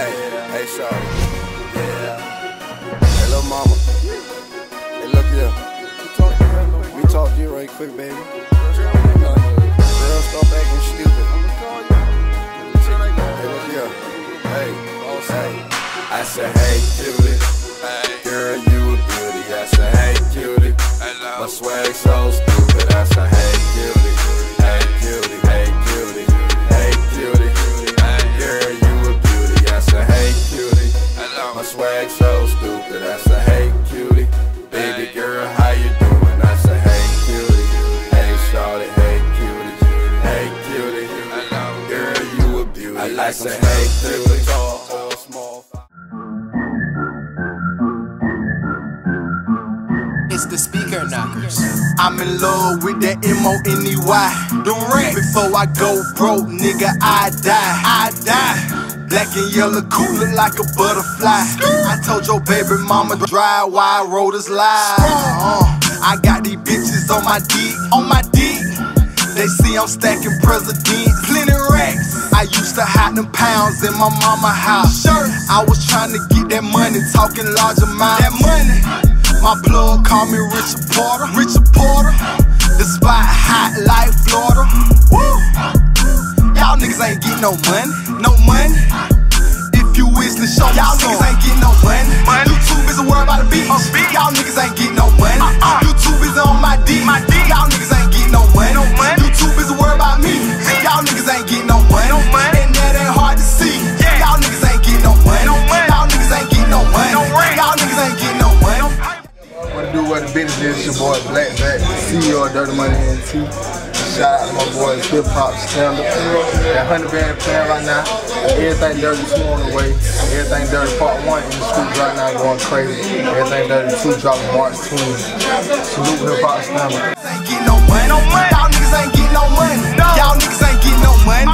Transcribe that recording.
Hey, shawty. Yeah. Hey, little mama. Hey, look here. We talk to you right quick, baby. Girl, stop acting stupid. Hey, look here. Hey. I said, hey, cutie. Girl, you a beauty. I said, hey, cutie. My swag so stupid. I said, hey, cutie. Hey, cutie. Hey, cutie. Hey, cutie. Girl, you a beauty. I said, hey, cutie. My swag so stupid. I said, hey, cutie. Baby girl, how you doing? I said, hey, cutie. Hey, shawty. Hey, cutie. Hey, cutie. Girl, you a beauty. I said, hey, cutie. Tall or small. It's the speaker knockers. I'm in love with that M-O-N-E-Y. Them racks. Before I go broke, nigga, I die. Black and yellow, cool like a butterfly. I told your baby mama drive while rollers live. I got these bitches on my dick. They see I'm stacking presidents, plenty racks. I used to hide them pounds in my mama house. I was trying to get that money, talking large amounts. That money. My plug call me Richard Porter. The spot hot like Florida. Woo! Y'all niggas ain't getting no money. If you wish to show y'all niggas ain't getting no money. You too busy worried about the beat. Y'all niggas ain't getting no money. You too busy on my dick. Y'all niggas ain't getting no money. You too busy worried about me. Y'all niggas ain't getting no money. And that ain't hard to see. Y'all niggas ain't getting no money. Y'all niggas ain't getting no money. Y'all niggas ain't getting no money. What to do, what the business is, it's your boy Blacc Zacc, CEO of Dirty Money NT. Shout out to my boys Hiphopstandard. That 100 band playing right now. Everything Dirty 2 on the way. Everything Dirty Part 1 in the streets right now going crazy. Everything Dirty 2 dropping March 20. Salute Hiphopstandard. Y'all niggas ain't getting no money. Y'all niggas ain't getting no money.